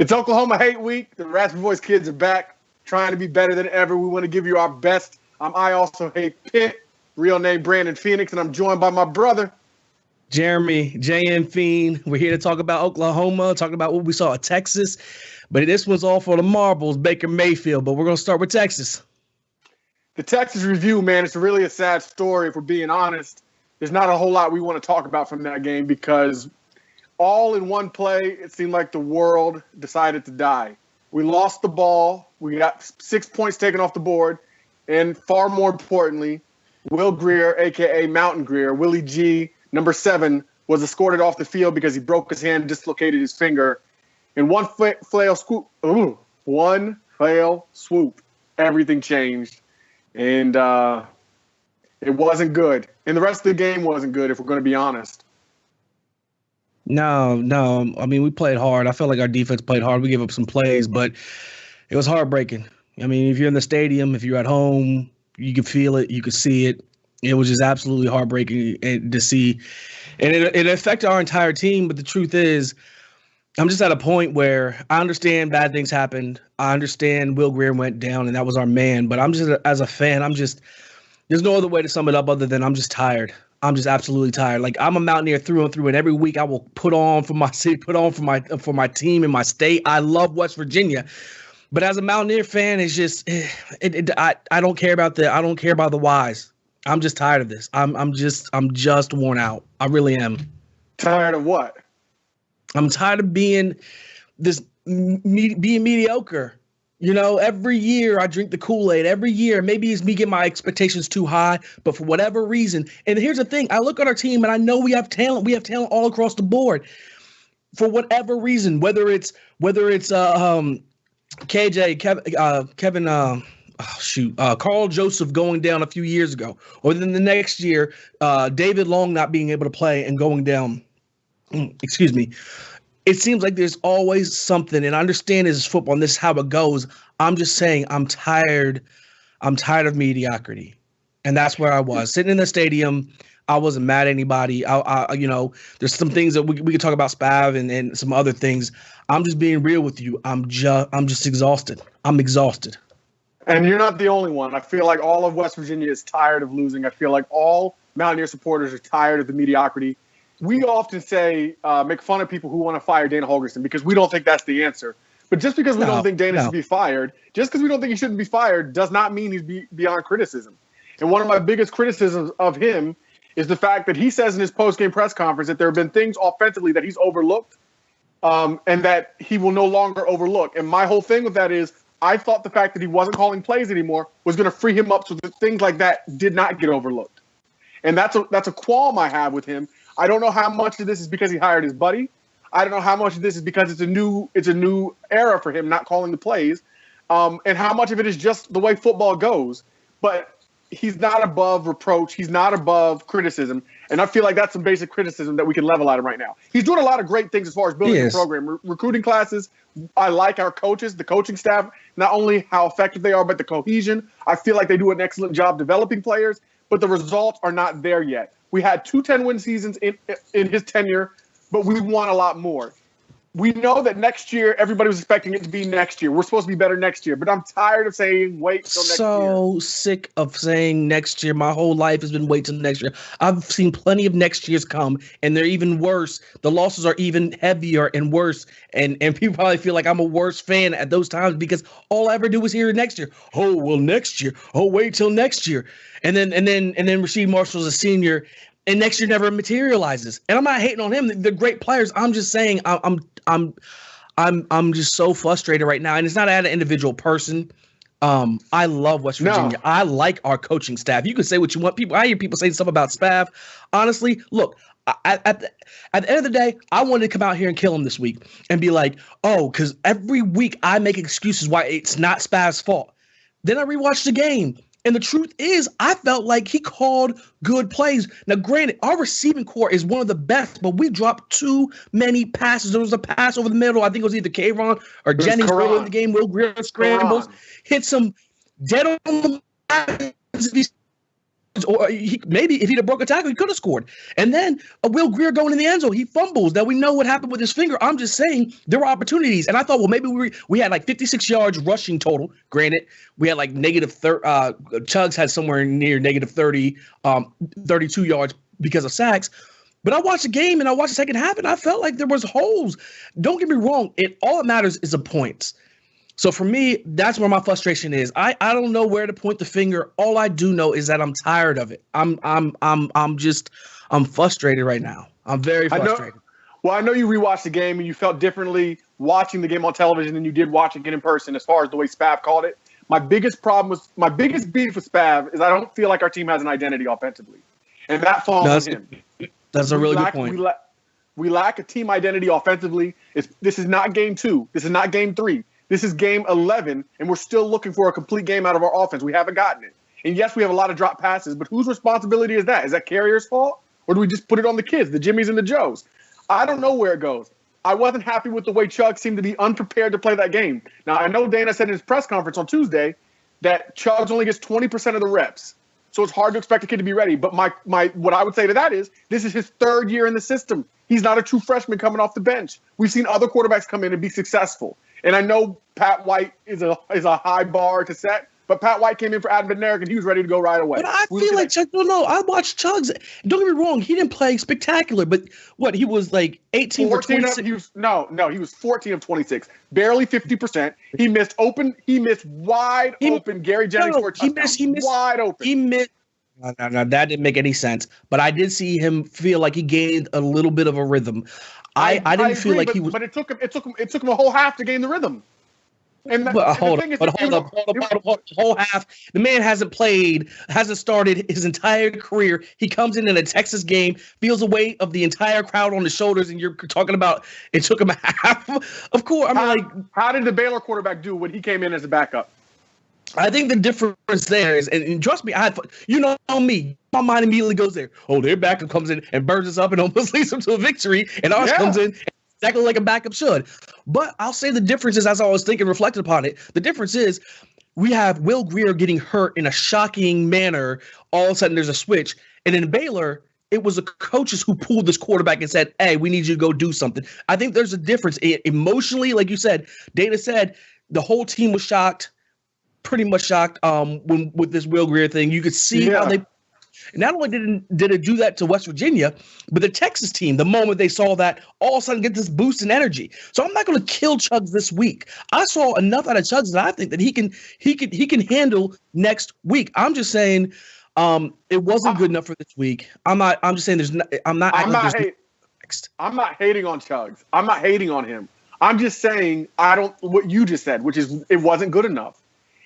It's Oklahoma Hate Week. The Raspy Boys kids are back, trying to be better than ever. We want to give you our best. I also hate Pitt, real name Brandon Phoenix, and I'm joined by my brother, Jeremy, J.M. Fiend. We're here to talk about Oklahoma, talking about what we saw at Texas. But this one's all for the marbles, Baker Mayfield. But we're going to start with Texas. The Texas review, man, it's really a sad story, if we're being honest. There's not a whole lot we want to talk about from that game because all in one play, it seemed like the world decided to die. We lost the ball. We got 6 points taken off the board. And far more importantly, Will Grier, a.k.a. Mountain Grier, Willie G, number 7, was escorted off the field because he broke his hand, dislocated his finger. In one fail swoop, everything changed. And it wasn't good. And the rest of the game wasn't good, if we're going to be honest. No. I mean, we played hard. I felt like our defense played hard. We gave up some plays, but it was heartbreaking. I mean, if you're in the stadium, if you're at home, you can feel it. You can see it. It was just absolutely heartbreaking to see. And it affected our entire team. But the truth is, I'm just at a point where I understand bad things happened. I understand Will Grier went down, and that was our man. But I'm just, as a fan, there's no other way to sum it up other than I'm just tired. I'm just absolutely tired. Like, I'm a Mountaineer through and through, and every week I will put on for my city, put on for my team and my state. I love West Virginia, but as a Mountaineer fan, it's just I don't care about the whys. I'm just tired of this. I'm just worn out. I really am. Tired of what? I'm tired of being mediocre. You know, every year I drink the Kool-Aid. Every year, maybe it's me getting my expectations too high, but for whatever reason, and here's the thing: I look at our team and I know we have talent. We have talent all across the board. For whatever reason, whether it's Carl Joseph going down a few years ago, or then the next year, David Long not being able to play and going down. Excuse me. It seems like there's always something, and I understand this is football and this is how it goes. I'm just saying I'm tired. I'm tired of mediocrity. And that's where I was. Sitting in the stadium, I wasn't mad at anybody. There's some things that we could talk about Spav and some other things. I'm just being real with you. I'm just exhausted. I'm exhausted. And you're not the only one. I feel like all of West Virginia is tired of losing. I feel like all Mountaineer supporters are tired of the mediocrity. We often say, make fun of people who want to fire Dana Holgorsen because we don't think that's the answer. But just because we don't think Dana should be fired, just because we don't think he shouldn't be fired, does not mean he's beyond criticism. And one of my biggest criticisms of him is the fact that he says in his post-game press conference that there have been things offensively that he's overlooked and that he will no longer overlook. And my whole thing with that is I thought the fact that he wasn't calling plays anymore was going to free him up so that things like that did not get overlooked. And that's a qualm I have with him. I don't know how much of this is because he hired his buddy. I don't know how much of this is because it's a new era for him not calling the plays, and how much of it is just the way football goes. But he's not above reproach. He's not above criticism, and I feel like that's some basic criticism that we can level at him right now. He's doing a lot of great things as far as building the program, recruiting classes. I like our coaches, the coaching staff, not only how effective they are, but the cohesion. I feel like they do an excellent job developing players, but the results are not there yet. We had 2 10-win seasons in his tenure, but we won a lot more. We know that next year, everybody was expecting it to be next year. We're supposed to be better next year, but I'm tired of saying wait till next year. So sick of saying next year. My whole life has been wait till next year. I've seen plenty of next years come, and they're even worse. The losses are even heavier and worse, and people probably feel like I'm a worse fan at those times because all I ever do is hear next year. Oh, well, next year. Oh, wait till next year. And then Rasheed Marshall's a senior, and next year never materializes. And I'm not hating on him. They're great players. I'm just saying I'm just so frustrated right now. And it's not at an individual person. I love West Virginia. No. I like our coaching staff. You can say what you want. I hear people saying stuff about Spav. Honestly, look, at the end of the day, I wanted to come out here and kill him this week and be like, oh, because every week I make excuses why it's not Spav's fault. Then I rewatched the game. And the truth is, I felt like he called good plays. Now, granted, our receiving core is one of the best, but we dropped too many passes. There was a pass over the middle. I think it was either Kayvon or Jennings early in the game. Will Grier scrambles, hits him dead on the or maybe if he'd have broke a tackle, he could have scored. And then a Will Grier going in the end zone, he fumbles. Now we know what happened with his finger. I'm just saying there were opportunities, and I thought, well, maybe we had like 56 yards rushing total. Granted, we had like negative 30. Chugs had somewhere near negative 30, 32 yards because of sacks. But I watched the game and I watched the second half, and I felt like there was holes. Don't get me wrong; all that matters is the points. So for me, that's where my frustration is. I don't know where to point the finger. All I do know is that I'm tired of it. I'm frustrated right now. I'm very frustrated. I know you rewatched the game and you felt differently watching the game on television than you did watching it in person as far as the way Spav called it. My biggest beef with Spav is I don't feel like our team has an identity offensively. And that falls on him. That's a really good point. We lack a team identity offensively. This is not game 2. This is not game 3. This is game 11, and we're still looking for a complete game out of our offense. We haven't gotten it. And yes, we have a lot of drop passes, but whose responsibility is that? Is that Carrier's fault? Or do we just put it on the kids, the Jimmies and the Joes? I don't know where it goes. I wasn't happy with the way Chug seemed to be unprepared to play that game. Now, I know Dana said in his press conference on Tuesday that Chuggs only gets 20% of the reps. So it's hard to expect a kid to be ready. But what I would say to that is this is his 3rd year in the system. He's not a true freshman coming off the bench. We've seen other quarterbacks come in and be successful. And I know Pat White is a high bar to set, but Pat White came in for Adam Bednarik and he was ready to go right away. But I feel like Chuck. No, I watched Chugs. Don't get me wrong, he didn't play spectacular, but what he was like 18 or 26. He was 14 of 26, barely 50%. He missed wide open Gary Jennings for a touchdown. He missed wide open. He missed. No, that didn't make any sense. But I did see him feel like he gained a little bit of a rhythm. I didn't feel like he was. But it took him a whole half to gain the rhythm. And hold up. The whole half. The man hasn't started his entire career. He comes in a Texas game, feels the weight of the entire crowd on his shoulders, and you're talking about it took him a half. Of course, how did the Baylor quarterback do when he came in as a backup? I think the difference there is, and trust me, you know me, my mind immediately goes there. Oh, their backup comes in and burns us up and almost leads them to a victory, and ours comes in exactly like a backup should. But I'll say the difference is, as I was thinking, reflected upon it, the difference is we have Will Grier getting hurt in a shocking manner. All of a sudden, there's a switch, and in Baylor, it was the coaches who pulled this quarterback and said, hey, we need you to go do something. I think there's a difference. Emotionally, like you said, Dana said, the whole team was shocked. Pretty much shocked with this Will Grier thing. You could see how they not only did it do that to West Virginia, but the Texas team, the moment they saw that, all of a sudden get this boost in energy. So I'm not going to kill Chugs this week. I saw enough out of Chugs that I think that he can handle next week. I'm just saying it wasn't good enough for this week. I'm just saying I'm not hating on Chugs. I'm not hating on him. I'm just saying what you just said, which is it wasn't good enough.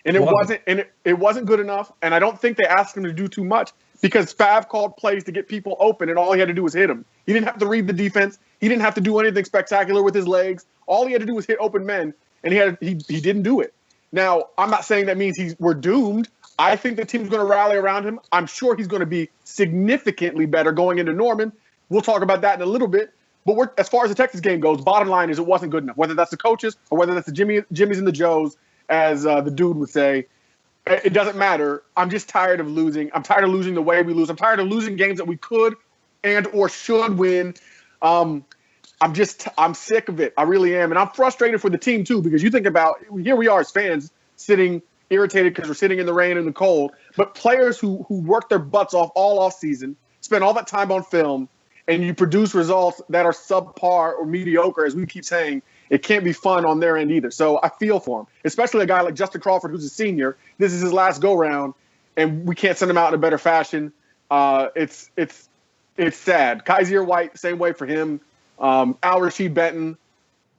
And it wasn't good enough, and I don't think they asked him to do too much because Spav called plays to get people open, and all he had to do was hit them. He didn't have to read the defense. He didn't have to do anything spectacular with his legs. All he had to do was hit open men, and he didn't do it. Now, I'm not saying that means we're doomed. I think the team's going to rally around him. I'm sure he's going to be significantly better going into Norman. We'll talk about that in a little bit. But as far as the Texas game goes, bottom line is it wasn't good enough, whether that's the coaches or whether that's the Jimmies and the Joes. As the dude would say, it doesn't matter. I'm just tired of losing. I'm tired of losing the way we lose. I'm tired of losing games that we could and or should win. I'm sick of it. I really am. And I'm frustrated for the team, too, because you think about here we are as fans sitting irritated because we're sitting in the rain and the cold. But players who work their butts off all off season, spend all that time on film, and you produce results that are subpar or mediocre, as we keep saying, it can't be fun on their end either. So I feel for him, especially a guy like Justin Crawford, who's a senior. This is his last go-round, and we can't send him out in a better fashion. It's sad. Kaiser White, same way for him. Al Rashid Benton.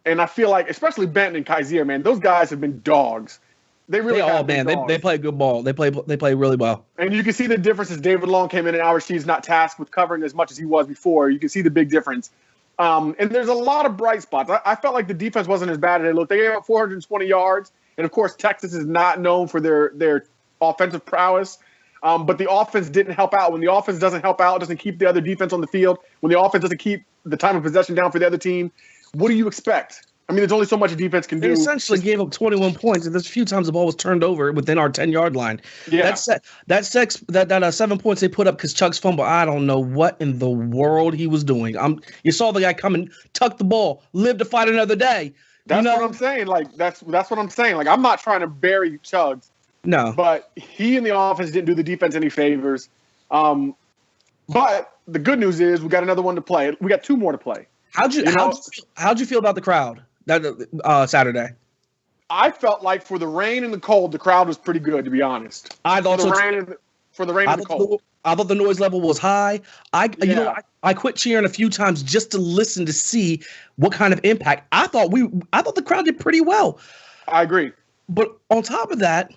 And I feel like, especially Benton and Kaiser, man, those guys have been dogs. They really have been dogs. They play good ball. They play really well. And you can see the difference as David Long came in and Al Rashid's not tasked with covering as much as he was before. You can see the big difference. And there's a lot of bright spots. I felt like the defense wasn't as bad as they looked. They gave up 420 yards. And, of course, Texas is not known for their offensive prowess. But the offense didn't help out. When the offense doesn't help out, doesn't keep the other defense on the field, when the offense doesn't keep the time of possession down for the other team, what do you expect? I mean, there's only so much a defense can do. They essentially gave up 21 points, and there's a few times the ball was turned over within our 10-yard line. Yeah. That 7 points they put up because Chuck's fumble, I don't know what in the world he was doing. You saw the guy come and tuck the ball, live to fight another day. That's what I'm saying. Like, that's what I'm saying. Like, I'm not trying to bury Chugs. No. But he and the offense didn't do the defense any favors. But the good news is we got another one to play. We got 2 more to play. How'd you feel about the crowd that Saturday? I felt like for the rain and the cold, the crowd was pretty good, to be honest. I thought for the rain and the cold. I thought the noise level was high. I quit cheering a few times just to listen to see what kind of impact. I thought the crowd did pretty well. I agree. But on top of that,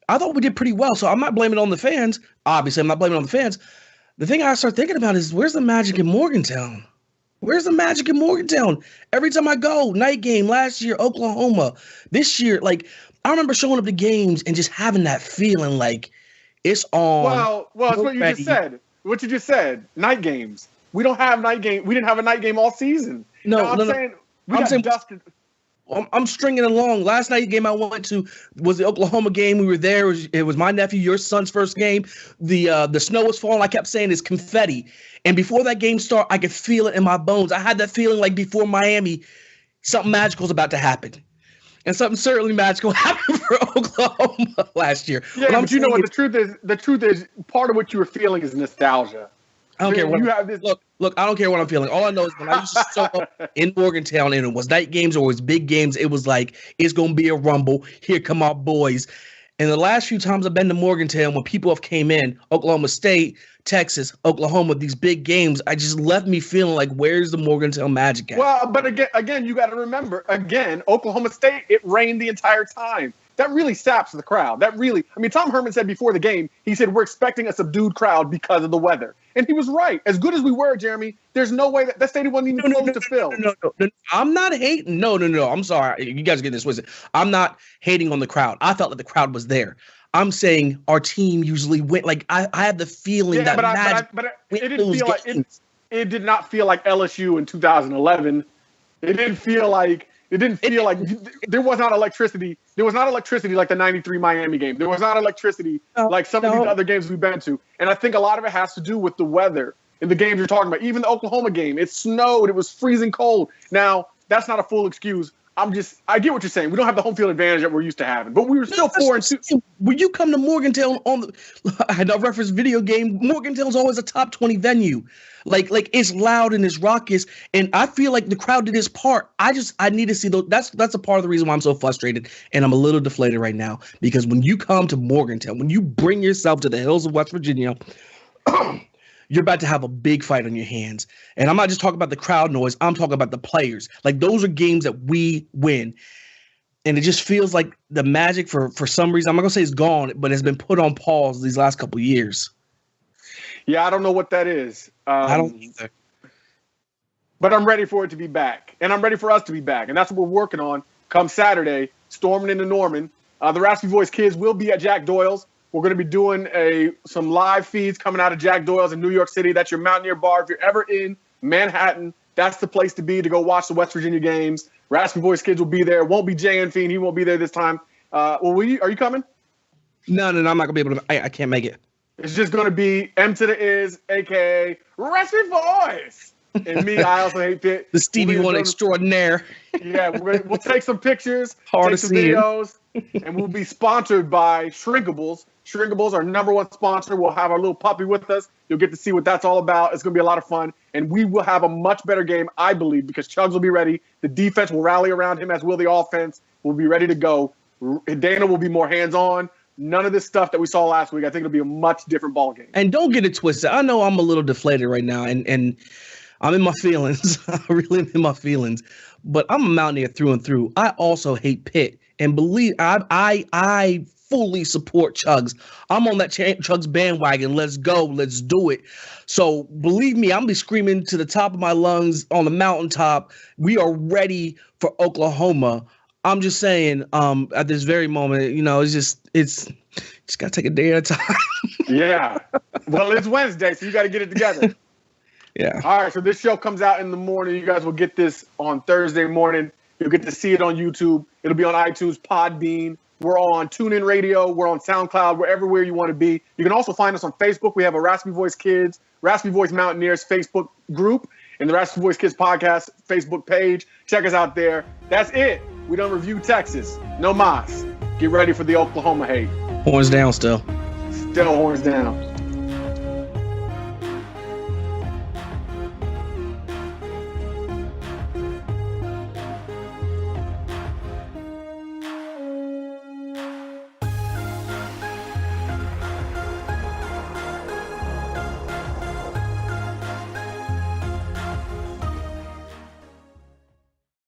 I thought we did pretty well. So I'm not blaming it on the fans. Obviously, I'm not blaming it on the fans. The thing I start thinking about is where's the magic in Morgantown? Where's the magic in Morgantown? Every time I go, night game last year, Oklahoma, this year, like I remember showing up to games and just having that feeling like it's on. Well, it's what you just said. What you just said. Night games. We don't have night game. We didn't have a night game all season. I'm saying we got dusted. I'm stringing along. Last night game I went to was the Oklahoma game. We were there. It was my nephew, your son's first game. The snow was falling. I kept saying it's confetti. And before that game started, I could feel it in my bones. I had that feeling like before Miami, something magical was about to happen. And something certainly magical happened for Oklahoma last year. Yeah, but you know what the truth is? The truth is part of what you were feeling is nostalgia. I don't care what you have this. Look, I don't care what I'm feeling. All I know is when I used to show up in Morgantown and it was night games or it was big games, it was like, it's going to be a rumble. Here come our boys. And the last few times I've been to Morgantown, when people have came in, Oklahoma State, Texas, Oklahoma, these big games, I just left me feeling like, where's the Morgantown magic at? Well, but again, you got to remember, Oklahoma State, it rained the entire time. That really saps the crowd. Tom Herman said before the game, he said, we're expecting a subdued crowd because of the weather. And he was right. As good as we were, Jeremy, there's no way that stadium wasn't even close to fill. No. I'm not hating. No. I'm sorry. You guys get this twisted. I'm not hating on the crowd. I felt like the crowd was there. I'm saying our team usually went. Like I had the feeling that it didn't feel like it did not feel like LSU in 2011. It didn't feel like there was not electricity. There was not electricity like the 93 Miami game. There was not electricity like some of these other games we've been to. And I think a lot of it has to do with the weather in the games you're talking about. Even the Oklahoma game, it snowed. It was freezing cold. Now, that's not a full excuse. I get what you're saying. We don't have the home field advantage that we're used to having, but we were still 4-2. When you come to Morgantown I had a reference video game, Morgantown's always a top 20 venue. Like it's loud and it's raucous, and I feel like the crowd did its part. I need to see those. That's a part of the reason why I'm so frustrated, and I'm a little deflated right now because when you come to Morgantown, when you bring yourself to the hills of West Virginia, you're about to have a big fight on your hands. And I'm not just talking about the crowd noise. I'm talking about the players. Like those are games that we win. And it just feels like the magic for some reason, I'm not going to say it's gone, but it's been put on pause these last couple of years. Yeah, I don't know what that is. I don't either. But I'm ready for it to be back. And I'm ready for us to be back. And that's what we're working on come Saturday, storming into Norman. The Raspy Voice kids will be at Jack Doyle's. We're going to be doing some live feeds coming out of Jack Doyle's in New York City. That's your Mountaineer bar. If you're ever in Manhattan, that's the place to be to go watch the West Virginia games. Raspy Voice kids will be there. It won't be Jay and Fiend. He won't be there this time. Are you coming? No, I'm not going to be able to. I can't make it. It's just going to be M to the Is, a.k.a. Raspy Voice. And me, I also hate Pitt. The Stevie One extraordinaire. Yeah, we'll take some pictures, take some videos, and we'll be sponsored by Shrinkables. Shrinkables, our number one sponsor. We'll have our little puppy with us. You'll get to see what that's all about. It's going to be a lot of fun. And we will have a much better game, I believe, because Chugs will be ready. The defense will rally around him, as will the offense. We'll be ready to go. Dana will be more hands-on. None of this stuff that we saw last week. I think it'll be a much different ball game. And don't get it twisted. I know I'm a little deflated right now, and I'm in my feelings. I really am in my feelings. But I'm a Mountaineer through and through. I also hate Pitt. And believe I fully support Chugs. I'm on that Chugs bandwagon. Let's go. Let's do it. So believe me, I'm going to be screaming to the top of my lungs on the mountaintop. We are ready for Oklahoma. I'm just saying, at this very moment, it's just got to take a day at a time. Yeah. Well, it's Wednesday, so you got to get it together. Yeah. All right. So this show comes out in the morning. You guys will get this on Thursday morning. You'll get to see it on YouTube. It'll be on iTunes, Podbean. We're on TuneIn Radio. We're on SoundCloud. We're everywhere you want to be. You can also find us on Facebook. We have a Raspy Voice Kids, Raspy Voice Mountaineers Facebook group, and the Raspy Voice Kids podcast Facebook page. Check us out there. That's it. We done review Texas. No mas. Get ready for the Oklahoma hate. Horns down still. Still horns down.